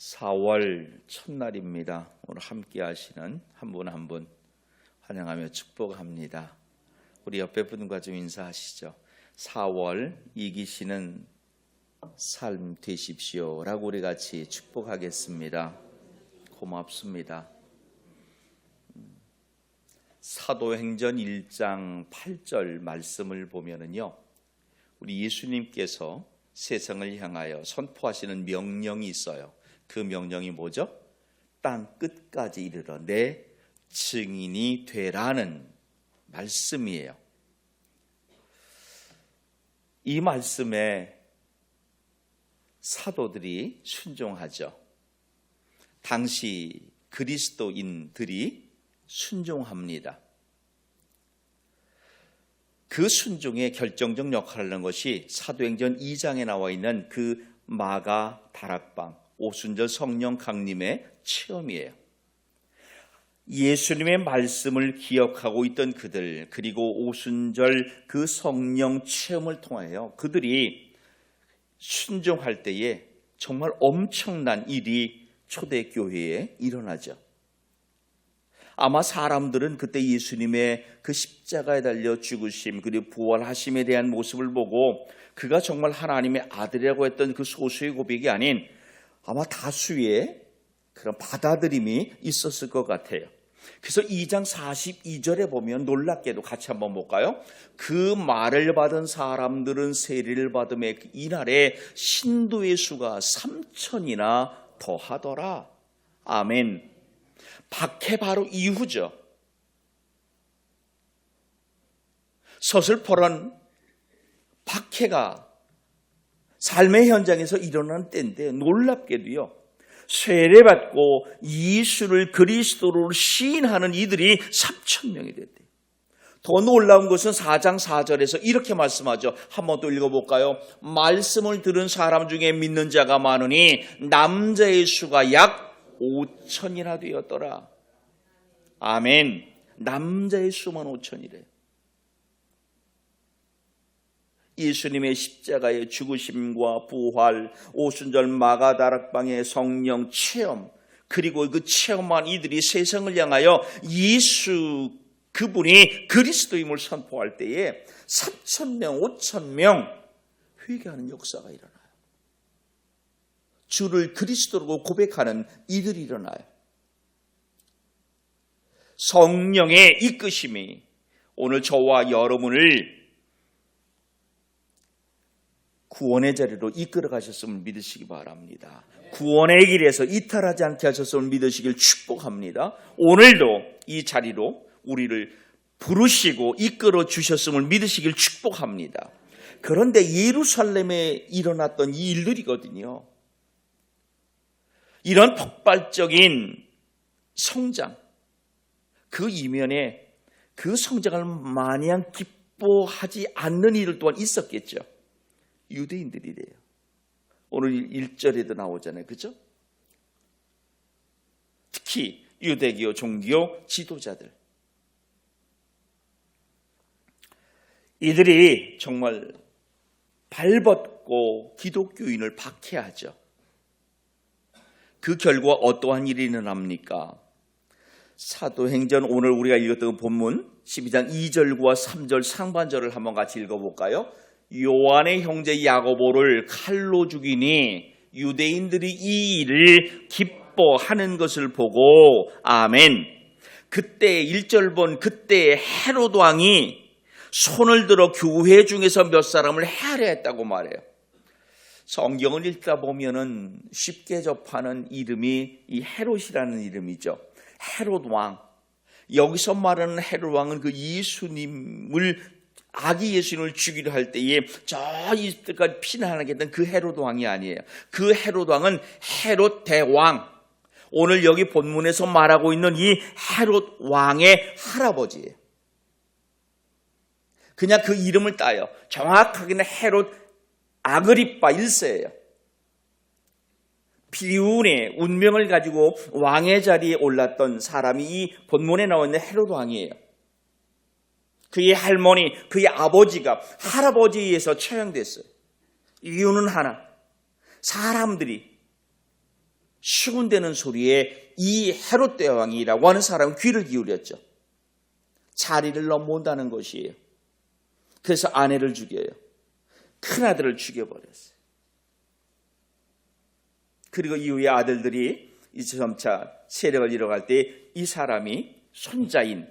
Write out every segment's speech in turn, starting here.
4월 첫날입니다. 오늘 함께 하시는 한 분 한 분 환영하며 축복합니다. 우리 옆에 분과 좀 인사하시죠. 4월 이기시는 삶 되십시오 라고 우리 같이 축복하겠습니다. 고맙습니다. 사도행전 1장 8절 말씀을 보면은요, 우리 예수님께서 세상을 향하여 선포하시는 명령이 있어요. 그 명령이 뭐죠? 땅 끝까지 이르러 내 증인이 되라는 말씀이에요. 이 말씀에 사도들이 순종하죠. 당시 그리스도인들이 순종합니다. 그 순종의 결정적 역할을 하는 것이 사도행전 2장에 나와 있는 그 마가 다락방 오순절 성령 강림의 체험이에요. 예수님의 말씀을 기억하고 있던 그들, 그리고 오순절 그 성령 체험을 통하여 그들이 순종할 때에 정말 엄청난 일이 초대교회에 일어나죠. 아마 사람들은 그때 예수님의 그 십자가에 달려 죽으심 그리고 부활하심에 대한 모습을 보고 그가 정말 하나님의 아들이라고 했던 그 소수의 고백이 아닌 아마 다수의 그런 받아들임이 있었을 것 같아요. 그래서 2장 42절에 보면 놀랍게도 같이 한번 볼까요? 그 말을 받은 사람들은 세례를 받음에 이날에 신도의 수가 3,000이나 더하더라. 아멘. 박해 바로 이후죠. 서슬퍼런 박해가 삶의 현장에서 일어나는 때인데 놀랍게도요, 세례받고 예수를 그리스도로 시인하는 이들이 3,000명이 됐대요. 더 놀라운 것은 4장 4절에서 이렇게 말씀하죠. 한번 또 읽어볼까요? 말씀을 들은 사람 중에 믿는 자가 많으니 남자의 수가 약 5,000이나 되었더라. 아멘. 남자의 수만 5,000이래. 예수님의 십자가의 죽으심과 부활, 오순절 마가다락방의 성령 체험, 그리고 그 체험한 이들이 세상을 향하여 예수 그분이 그리스도임을 선포할 때에 3,000명, 5,000명 회개하는 역사가 일어나요. 주를 그리스도로 고백하는 이들이 일어나요. 성령의 이끄심이 오늘 저와 여러분을 구원의 자리로 이끌어 가셨음을 믿으시기 바랍니다. 구원의 길에서 이탈하지 않게 하셨음을 믿으시길 축복합니다. 오늘도 이 자리로 우리를 부르시고 이끌어 주셨음을 믿으시길 축복합니다. 그런데 예루살렘에 일어났던 이 일들이거든요. 이런 폭발적인 성장, 그 이면에 그 성장을 마냥 기뻐하지 않는 이들 또한 있었겠죠. 유대인들이래요. 오늘 1절에도 나오잖아요. 그죠? 특히 유대교 종교 지도자들. 이들이 정말 발벗고 기독교인을 박해하죠. 그 결과 어떠한 일이 일어납니까? 사도행전 오늘 우리가 읽었던 본문 12장 2절과 3절 상반절을 한번 같이 읽어볼까요? 요한의 형제 야고보를 칼로 죽이니 유대인들이 이 일을 기뻐하는 것을 보고 아멘. 그때 1절 본 그때 헤롯 왕이 손을 들어 교회 중에서 몇 사람을 해하려 했다고 말해요. 성경을 읽다 보면은 쉽게 접하는 이름이 이 헤롯이라는 이름이죠. 헤롯 왕. 여기서 말하는 헤롯 왕은 그 아기 예수님을 죽이려 할 때에 저 이때까지 피난하게 된 그 헤롯 왕이 아니에요. 그 헤롯 왕은 헤롯 대왕. 오늘 여기 본문에서 말하고 있는 이 헤롯 왕의 할아버지예요. 그냥 그 이름을 따요. 정확하게는 헤롯 아그리파 1세예요. 비운의 운명을 가지고 왕의 자리에 올랐던 사람이 이 본문에 나와 있는 헤롯 왕이에요. 그의 할머니, 그의 아버지가 할아버지에 의해서 처형됐어요. 이유는 하나. 사람들이 수군대는 소리에 이 헤롯 대왕이라고 하는 사람은 귀를 기울였죠. 자리를 넘어온다는 것이에요. 그래서 아내를 죽여요. 큰아들을 죽여버렸어요. 그리고 이후에 아들들이 이제 점차 세력을 잃어갈 때 이 사람이 손자인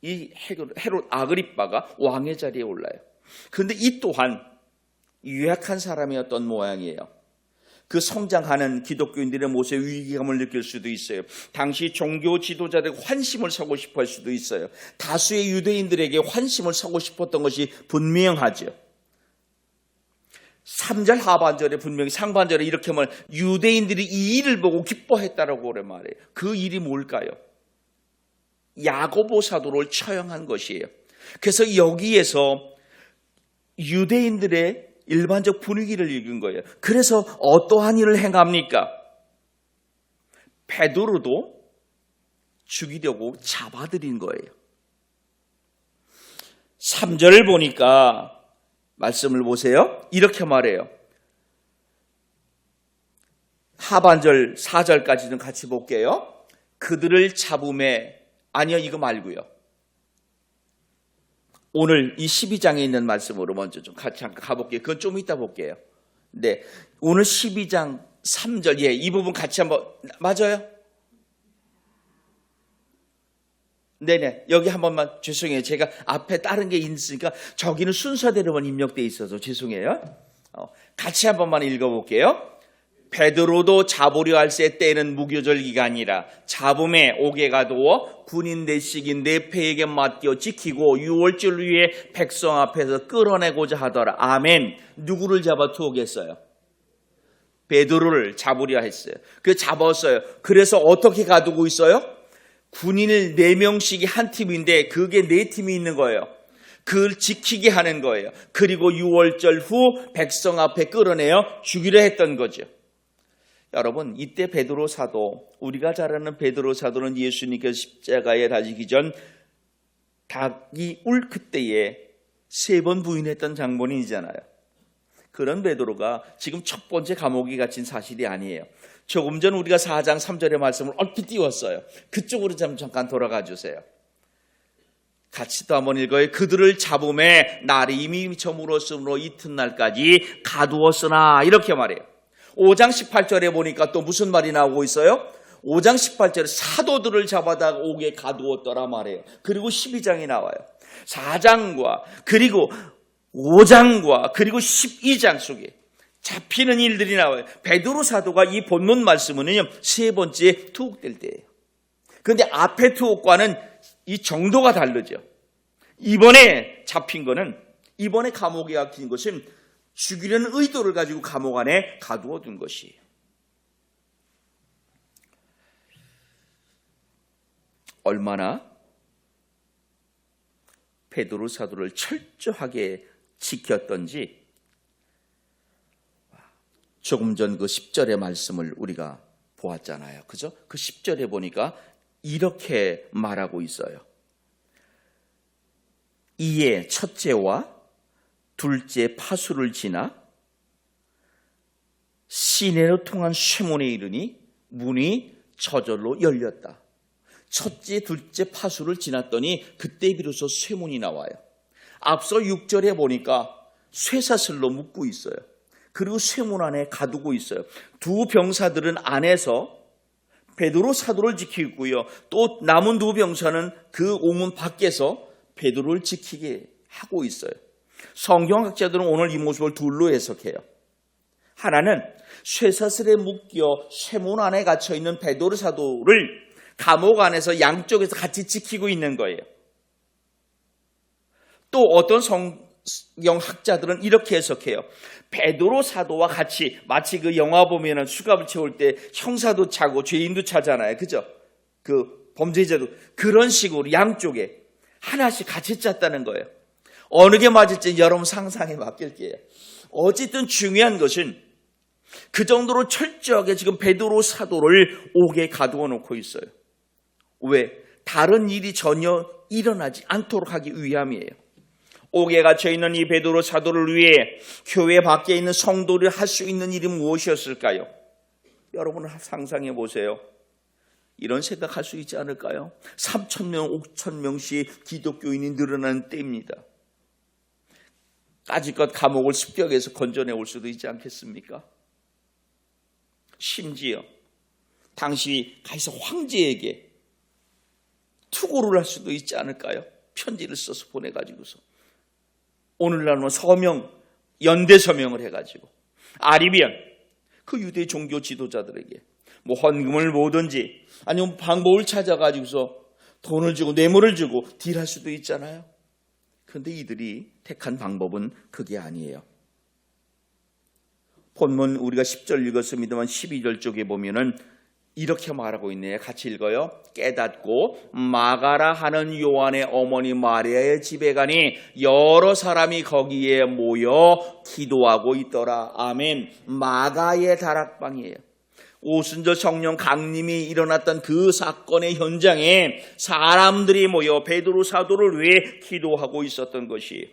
이 헤롯 아그리빠가 왕의 자리에 올라요. 그런데 이 또한 유약한 사람이었던 모양이에요. 그 성장하는 기독교인들의 모습에 위기감을 느낄 수도 있어요. 당시 종교 지도자들에게 환심을 사고 싶어 할 수도 있어요. 다수의 유대인들에게 환심을 사고 싶었던 것이 분명하죠. 3절 하반절에 분명히 상반절에 이렇게 말해요. 유대인들이 이 일을 보고 기뻐했다라고 그래 말해요. 그 일이 뭘까요? 야고보 사도를 처형한 것이에요. 그래서 여기에서 유대인들의 일반적 분위기를 읽은 거예요. 그래서 어떠한 일을 행합니까? 베드로도 죽이려고 잡아들인 거예요. 3절을 보니까 말씀을 보세요. 이렇게 말해요. 하반절 4절까지는 같이 볼게요. 그들을 잡음에 아니요 이거 말고요. 오늘 이 12장에 있는 말씀으로 먼저 좀 같이 잠깐 가볼게요. 그건 좀 이따 볼게요. 네, 오늘 12장 3절 이 부분 같이 한번 맞아요? 네네, 여기 한 번만 죄송해요. 제가 앞에 다른 게 있으니까 저기는 순서대로만 입력되어 있어서 죄송해요. 같이 한 번만 읽어볼게요. 베드로도 잡으려 할새 때는 무교절 기간이라 잡음에 옥에 가두어 군인 대식인 내 패에게 맡겨 지키고 유월절 위에 백성 앞에서 끌어내고자 하더라. 아멘. 누구를 잡아 투옥했어요? 베드로를 잡으려 했어요. 그 잡았어요. 그래서 어떻게 가두고 있어요? 군인을 4명씩이 한 팀인데 그게 4팀이 있는 거예요. 그걸 지키게 하는 거예요. 그리고 유월절 후 백성 앞에 끌어내어 죽이려 했던 거죠. 여러분, 이때 베드로 사도, 우리가 잘 아는 베드로 사도는 예수님께서 십자가에 달리기 전 닭이 울 그때에 3번 부인했던 장본인이잖아요. 그런 베드로가 지금 첫 번째 감옥에 갇힌 사실이 아니에요. 조금 전 우리가 4장 3절의 말씀을 얼핏 띄웠어요. 그쪽으로 잠깐 돌아가 주세요. 같이 또 한번 읽어요. 그들을 잡음에 날이 이미 저물었으므로 이튿날까지 가두었으나 이렇게 말해요. 5장 18절에 보니까 또 무슨 말이 나오고 있어요? 5장 18절에 사도들을 잡아다가 옥에 가두었더라 말해요. 그리고 12장이 나와요. 4장과 그리고 5장과 그리고 12장 속에 잡히는 일들이 나와요. 베드로 사도가 이 본문 말씀은요 3번째 투옥될 때예요. 그런데 앞에 투옥과는 이 정도가 다르죠. 이번에 잡힌 거는 이번에 감옥에 갇힌 것은 죽이려는 의도를 가지고 감옥 안에 가두어 둔 것이에요. 얼마나 베드로 사도를 철저하게 지켰던지 조금 전 그 10절의 말씀을 우리가 보았잖아요. 그죠? 그 10절에 보니까 이렇게 말하고 있어요. 이에 첫째와 둘째 파수를 지나 시내로 통한 쇠문에 이르니 문이 저절로 열렸다. 첫째, 둘째 파수를 지났더니 그때 비로소 쇠문이 나와요. 앞서 6절에 보니까 쇠사슬로 묶고 있어요. 그리고 쇠문 안에 가두고 있어요. 두 병사들은 안에서 베드로 사도를 지키고 있고요. 또 남은 두 병사는 그 옥문 밖에서 베드로를 지키게 하고 있어요. 성경학자들은 오늘 이 모습을 둘로 해석해요. 하나는 쇠사슬에 묶여 쇠문 안에 갇혀있는 베드로 사도를 감옥 안에서 양쪽에서 같이 지키고 있는 거예요. 또 어떤 성경학자들은 이렇게 해석해요. 베드로 사도와 같이 마치 그 영화 보면은 수갑을 채울 때 형사도 차고 죄인도 차잖아요. 그죠? 그 범죄자도 그런 식으로 양쪽에 하나씩 같이 짰다는 거예요. 어느 게 맞을지 여러분 상상에 맡길게요. 어쨌든 중요한 것은 그 정도로 철저하게 지금 베드로 사도를 옥에 가두어 놓고 있어요. 왜? 다른 일이 전혀 일어나지 않도록 하기 위함이에요. 옥에 갇혀있는 이 베드로 사도를 위해 교회 밖에 있는 성도를 할 수 있는 일이 무엇이었을까요? 여러분은 상상해 보세요. 이런 생각할 수 있지 않을까요? 3,000명, 5,000명씩 기독교인이 늘어나는 때입니다. 까짓것 감옥을 습격해서 건져내 올 수도 있지 않겠습니까? 심지어 당시 가이사 황제에게 투고를 할 수도 있지 않을까요? 편지를 써서 보내가지고서 오늘날은 서명, 연대 서명을 해가지고 아리비안 그 유대 종교 지도자들에게 뭐 헌금을 모든지 아니면 방법을 찾아가지고서 돈을 주고 뇌물을 주고 딜할 수도 있잖아요. 그런데 이들이 택한 방법은 그게 아니에요. 본문 우리가 10절 읽었습니다만 12절 쪽에 보면은 이렇게 말하고 있네요. 같이 읽어요. 깨닫고 마가라 하는 요한의 어머니 마리아의 집에 가니 여러 사람이 거기에 모여 기도하고 있더라. 아멘. 마가의 다락방이에요. 오순절 성령 강림이 일어났던 그 사건의 현장에 사람들이 모여 베드로 사도를 위해 기도하고 있었던 것이,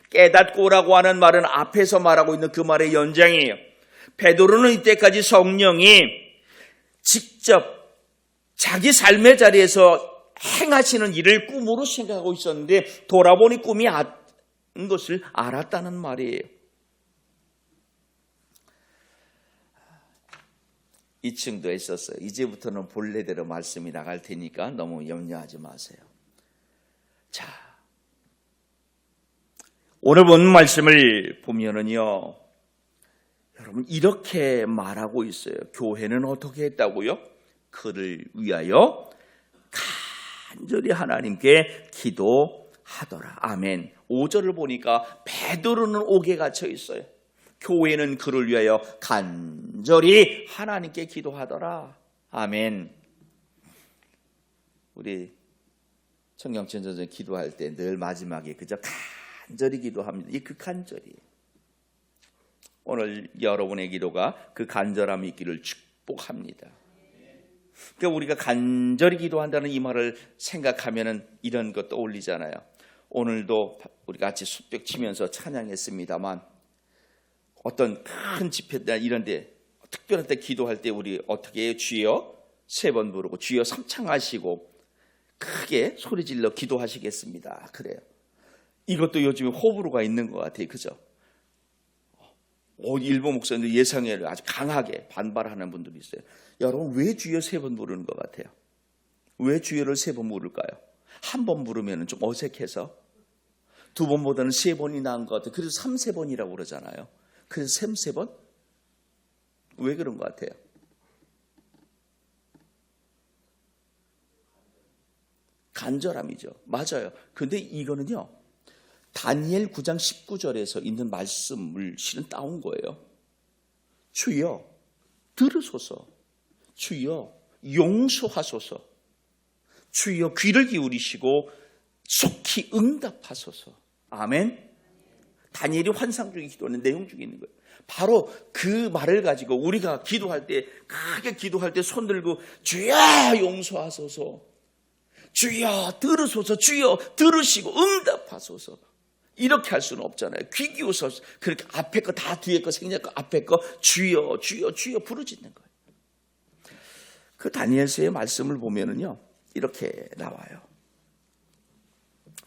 깨닫고라고 하는 말은 앞에서 말하고 있는 그 말의 연장이에요. 베드로는 이때까지 성령이 직접 자기 삶의 자리에서 행하시는 일을 꿈으로 생각하고 있었는데 돌아보니 꿈이 아닌 것을 알았다는 말이에요. 이 층도 있었어요. 이제부터는 본래대로 말씀이 나갈 테니까 너무 염려하지 마세요. 자, 오늘 본 말씀을 보면은요, 여러분 이렇게 말하고 있어요. 교회는 어떻게 했다고요? 그를 위하여 간절히 하나님께 기도하더라. 아멘. 5절을 보니까 베드로는 옥에 갇혀 있어요. 교회는 그를 위하여 간절히 하나님께 기도하더라. 아멘. 우리 청경천전전 기도할 때 늘 마지막에 그저 간절히 기도합니다. 이 그 간절이에요. 오늘 여러분의 기도가 그 간절함이 있기를 축복합니다. 그러니까 우리가 간절히 기도한다는 이 말을 생각하면은 이런 것 떠올리잖아요. 오늘도 우리 같이 숫벽 치면서 찬양했습니다만 어떤 큰 집회나 이런 데 특별한 때 기도할 때 우리 어떻게 해요? 주여 3번 부르고 주여 3창하시고 크게 소리질러 기도하시겠습니다. 그래요. 이것도 요즘에 호불호가 있는 것 같아요. 그죠? 일부 목사님들 예상회를 아주 강하게 반발하는 분들이 있어요. 여러분 왜 주여 3번 부르는 것 같아요? 왜 주여를 3번 부를까요? 한 번 부르면 좀 어색해서 2번보다는 3번이 나은 것 같아요. 그래서 3-4번이라고 그러잖아요. 그래서 3-4번? 왜 그런 것 같아요? 간절함이죠. 맞아요. 근데 이거는요, 다니엘 9장 19절에서 있는 말씀을 실은 따온 거예요. 주여 들으소서, 주여 용서하소서, 주여 귀를 기울이시고 속히 응답하소서. 아멘. 다니엘이 환상 중에 기도하는 내용 중에 있는 거예요. 바로 그 말을 가지고 우리가 기도할 때, 크게 기도할 때 손 들고 주여 용서하소서, 주여 들으소서, 주여 들으시고 응답하소서, 이렇게 할 수는 없잖아요. 귀 기울여서 그렇게 앞에 거 다 뒤에 거 생략 거 앞에 거 주여 주여 주여 부르짖는 거예요. 그 다니엘서의 말씀을 보면은요 이렇게 나와요.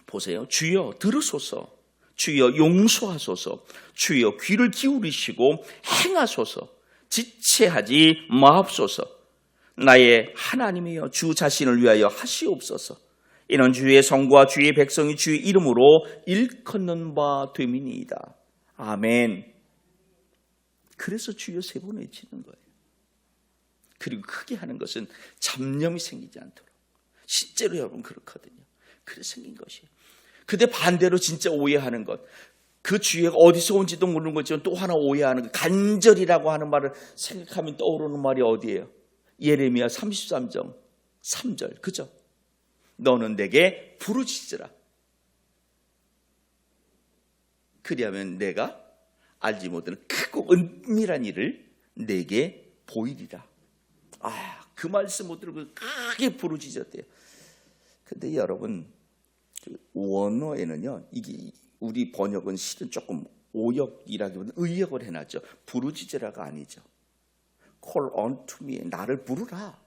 보세요. 주여 들으소서, 주여 용서하소서, 주여 귀를 기울이시고 행하소서, 지체하지 마옵소서. 나의 하나님이여 주 자신을 위하여 하시옵소서. 이는 주의 성과 주의 백성이 주의 이름으로 일컫는 바 됨이니이다. 아멘. 그래서 주여 3번 외치는 거예요. 그리고 크게 하는 것은 잡념이 생기지 않도록. 실제로 여러분 그렇거든요. 그래서 생긴 것이에요. 근데 반대로 진짜 오해하는 것, 그 주의가 어디서 온지도 모르는 거지만 또 하나 오해하는 것, 간절이라고 하는 말을 생각하면 떠오르는 말이 어디예요? 예레미야 33장 3절, 그죠? 너는 내게 부르짖으라. 그리하면 내가 알지 못하는 크고 은밀한 일을 내게 보이리라. 그 말씀 못 들고 크게 부르짖었대요. 근데 여러분, 그 원어에는요, 이게 우리 번역은 실은 조금 오역이라기보다는 의역을 해놨죠. 부르짖으라가 아니죠. call unto me. 나를 부르라.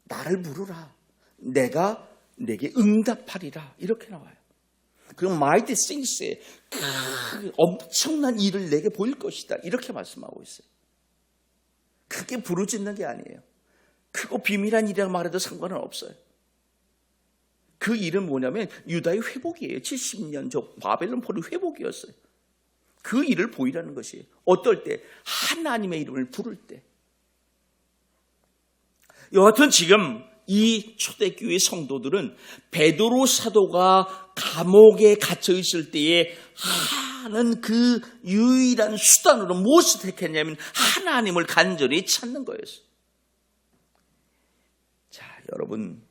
나를 부르라. 내가 내게 응답하리라. 이렇게 나와요. 그리고 mighty things에 엄청난 일을 내게 보일 것이다. 이렇게 말씀하고 있어요. 그게 부르짖는 게 아니에요. 크고 비밀한 일이라고 말해도 상관은 없어요. 그 일은 뭐냐면 유다의 회복이에요. 70년 저 바벨론 포로 회복이었어요. 그 일을 보이라는 것이에요. 어떨 때? 하나님의 이름을 부를 때. 여하튼 지금 이 초대교회 성도들은 베드로 사도가 감옥에 갇혀 있을 때에 하는 그 유일한 수단으로 무엇을 택했냐면 하나님을 간절히 찾는 거였어요. 자, 여러분,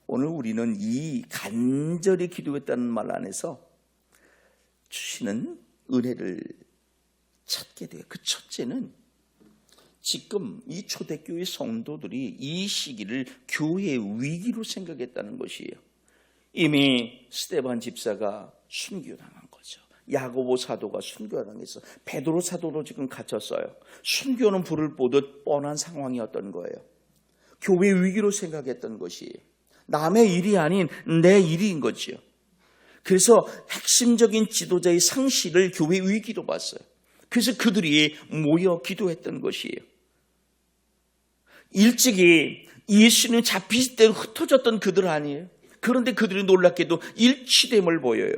오늘 우리는 이 간절히 기도했다는 말 안에서 주시는 은혜를 찾게 돼요. 그 첫째는 지금 이 초대교회 성도들이 이 시기를 교회의 위기로 생각했다는 것이에요. 이미 스데반 집사가 순교당한 거죠. 야고보 사도가 순교당해서 베드로 사도도 지금 갇혔어요. 순교는 불을 보듯 뻔한 상황이었던 거예요. 교회 위기로 생각했던 것이에요. 남의 일이 아닌 내 일인 거죠. 그래서 핵심적인 지도자의 상실을 교회 위기로 봤어요. 그래서 그들이 모여 기도했던 것이에요. 일찍이 예수님 잡히실 때 흩어졌던 그들 아니에요. 그런데 그들이 놀랍게도 일치됨을 보여요.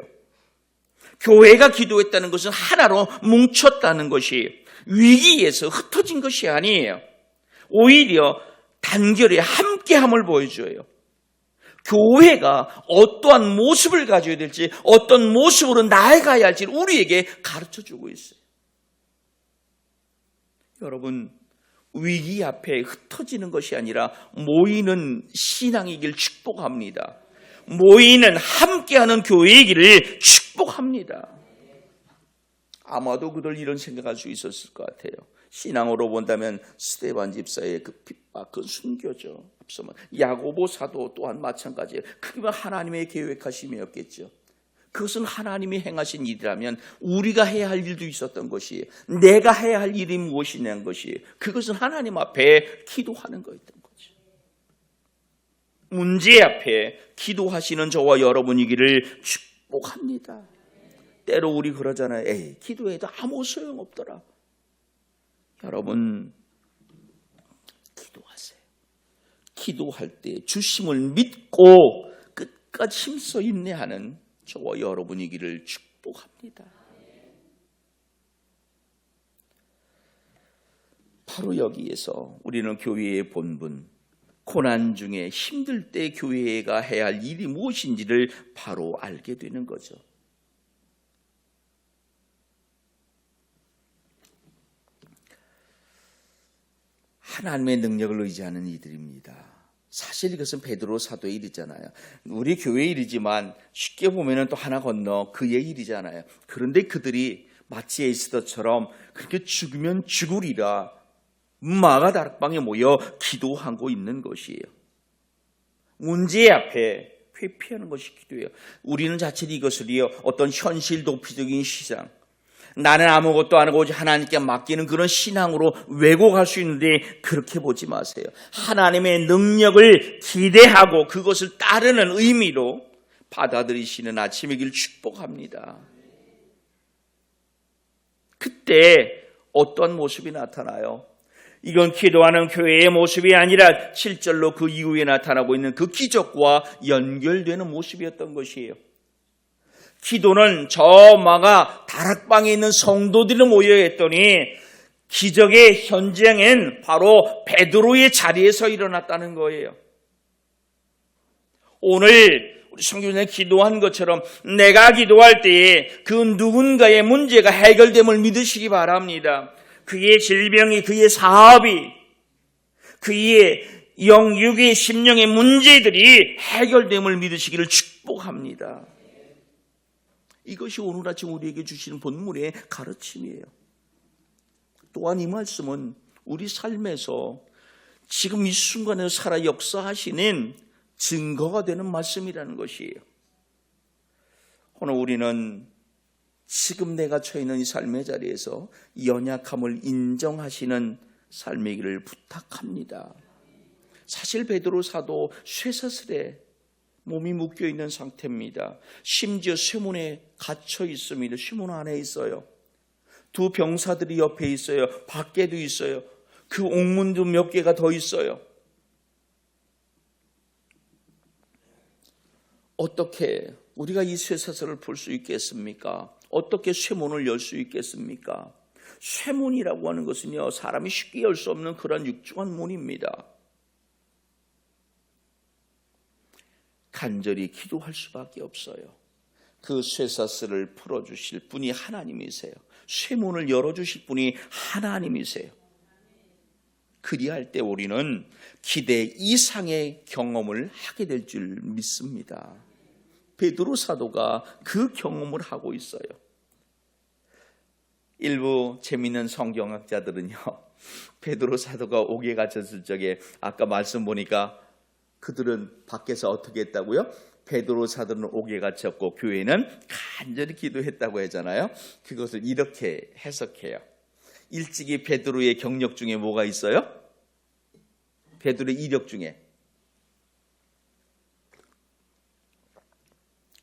교회가 기도했다는 것은 하나로 뭉쳤다는 것이에요. 위기에서 흩어진 것이 아니에요. 오히려 단결에 함께함을 보여줘요. 교회가 어떠한 모습을 가져야 될지, 어떤 모습으로 나아가야 할지 우리에게 가르쳐주고 있어요. 여러분, 위기 앞에 흩어지는 것이 아니라 모이는 신앙이길 축복합니다. 모이는 함께하는 교회이기를 축복합니다. 아마도 그들 이런 생각할 수 있었을 것 같아요. 신앙으로 본다면 스데반 집사의 그 핍박, 그 순교죠. 앞서면 야고보 사도 또한 마찬가지예요. 그게 하나님의 계획하심이었겠죠. 그것은 하나님이 행하신 일이라면 우리가 해야 할 일도 있었던 것이에요. 내가 해야 할 일이 무엇이냐는 것이에요. 그것은 하나님 앞에 기도하는 거였던 거죠. 문제 앞에 기도하시는 저와 여러분이기를 축복합니다. 때로 우리 그러잖아요. 에이, 기도해도 아무 소용없더라. 여러분, 기도하세요. 기도할 때 주심을 믿고 끝까지 힘써 인내하는 저와 여러분이기를 축복합니다. 바로 여기에서 우리는 교회의 본분, 고난 중에 힘들 때 교회가 해야 할 일이 무엇인지를 바로 알게 되는 거죠. 하나님의 능력을 의지하는 이들입니다. 사실 이것은 베드로 사도의 일이잖아요. 우리 교회의 일이지만 쉽게 보면 또 하나 건너 그의 일이잖아요. 그런데 그들이 마치 에스더처럼 그렇게 죽으면 죽으리라 마가 다락방에 모여 기도하고 있는 것이에요. 문제 앞에 회피하는 것이 기도예요. 우리는 자칫 이것을요 어떤 현실 도피적인 시장, 나는 아무것도 안 하고 오직 하나님께 맡기는 그런 신앙으로 왜곡할 수 있는데 그렇게 보지 마세요. 하나님의 능력을 기대하고 그것을 따르는 의미로 받아들이시는 아침이길 축복합니다. 그때 어떤 모습이 나타나요? 이건 기도하는 교회의 모습이 아니라 7절로 그 이후에 나타나고 있는 그 기적과 연결되는 모습이었던 것이에요. 기도는 저 마가 다락방에 있는 성도들이 모여 했더니 기적의 현장엔 바로 베드로의 자리에서 일어났다는 거예요. 오늘 우리 성경에 기도한 것처럼 내가 기도할 때에 그 누군가의 문제가 해결됨을 믿으시기 바랍니다. 그의 질병이, 그의 사업이, 그의 영육의 심령의 문제들이 해결됨을 믿으시기를 축복합니다. 이것이 오늘 아침 우리에게 주시는 본문의 가르침이에요. 또한 이 말씀은 우리 삶에서 지금 이 순간에 살아 역사하시는 증거가 되는 말씀이라는 것이에요. 오늘 우리는 지금 내가 처해 있는 이 삶의 자리에서 연약함을 인정하시는 삶이기를 부탁합니다. 사실 베드로 사도 쇠사슬에 몸이 묶여 있는 상태입니다. 심지어 쇠문에 갇혀 있습니다. 쇠문 안에 있어요. 두 병사들이 옆에 있어요. 밖에도 있어요. 그 옥문도 몇 개가 더 있어요. 어떻게 우리가 이 쇠사슬을 풀 수 있겠습니까? 어떻게 쇠문을 열 수 있겠습니까? 쇠문이라고 하는 것은요, 사람이 쉽게 열 수 없는 그런 육중한 문입니다. 간절히 기도할 수밖에 없어요. 그 쇠사슬을 풀어주실 분이 하나님이세요. 쇠문을 열어주실 분이 하나님이세요. 그리할 때 우리는 기대 이상의 경험을 하게 될 줄 믿습니다. 베드로 사도가 그 경험을 하고 있어요. 일부 재미있는 성경학자들은요, 베드로 사도가 옥에 갇혔을 적에 아까 말씀 보니까 그들은 밖에서 어떻게 했다고요? 베드로 사도는 옥에 갇혔고 교회는 간절히 기도했다고 하잖아요. 그것을 이렇게 해석해요. 일찍이 베드로의 경력 중에 뭐가 있어요? 베드로의 이력 중에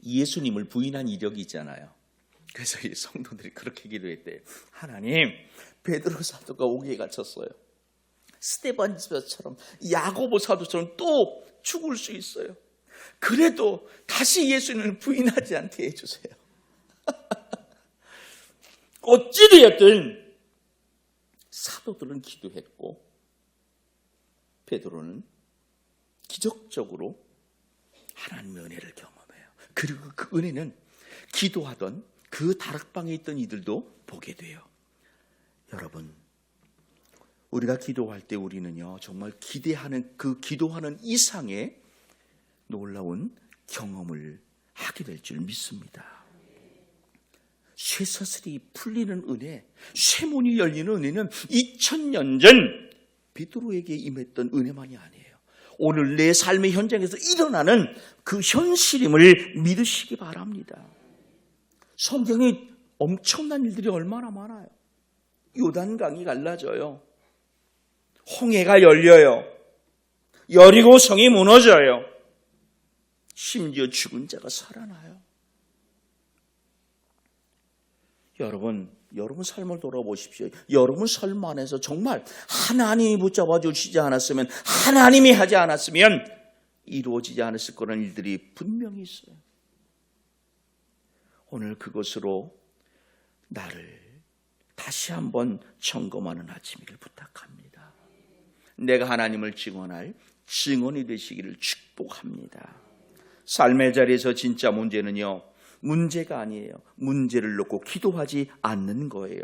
예수님을 부인한 이력이 있잖아요. 그래서 이 성도들이 그렇게 기도했대요. 하나님, 베드로 사도가 옥에 갇혔어요. 스데반처럼 야고보 사도처럼 또 죽을 수 있어요. 그래도 다시 예수님을 부인하지 않게 해주세요. 어찌되었든 사도들은 기도했고 베드로는 기적적으로 하나님의 은혜를 경험해요. 그리고 그 은혜는 기도하던 그 다락방에 있던 이들도 보게 돼요. 여러분, 우리가 기도할 때 우리는요, 정말 기대하는 그 기도하는 이상의 놀라운 경험을 하게 될 줄 믿습니다. 쇠사슬이 풀리는 은혜, 쇠문이 열리는 은혜는 2000년 전 베드로에게 임했던 은혜만이 아니에요. 오늘 내 삶의 현장에서 일어나는 그 현실임을 믿으시기 바랍니다. 성경에 엄청난 일들이 얼마나 많아요. 요단강이 갈라져요. 홍해가 열려요. 여리고성이 무너져요. 심지어 죽은 자가 살아나요. 여러분 삶을 돌아보십시오. 여러분 삶 안에서 정말 하나님이 붙잡아 주시지 않았으면, 하나님이 하지 않았으면 이루어지지 않았을 거라는 일들이 분명히 있어요. 오늘 그것으로 나를 다시 한번 점검하는 아침이길 부탁합니다. 내가 하나님을 증언할 증언이 되시기를 축복합니다. 삶의 자리에서 진짜 문제는요, 문제가 아니에요. 문제를 놓고 기도하지 않는 거예요.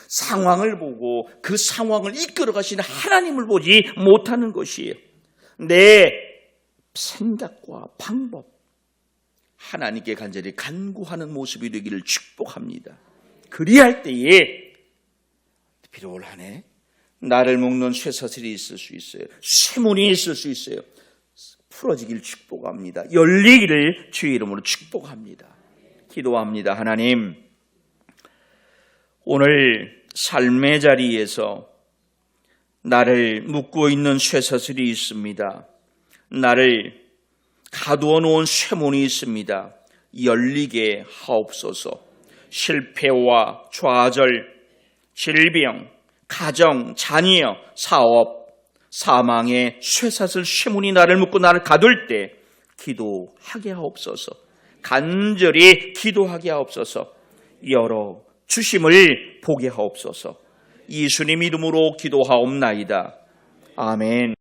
상황을 보고 그 상황을 이끌어 가시는 하나님을 보지 못하는 것이에요. 내 생각과 방법, 하나님께 간절히 간구하는 모습이 되기를 축복합니다. 그리할 때에 비록 올 한 해 나를 묶는 쇠사슬이 있을 수 있어요. 쇠문이 있을 수 있어요. 풀어지길 축복합니다. 열리기를 주의 이름으로 축복합니다. 기도합니다. 하나님, 오늘 삶의 자리에서 나를 묶고 있는 쇠사슬이 있습니다. 나를 가두어 놓은 쇠문이 있습니다. 열리게 하옵소서. 실패와 좌절, 질병, 가정, 자녀, 사업, 사망의 쇠사슬 쇠문이 나를 묶고 나를 가둘 때 기도하게 하옵소서. 간절히 기도하게 하옵소서. 열어 주심을 보게 하옵소서. 예수님 이름으로 기도하옵나이다. 아멘.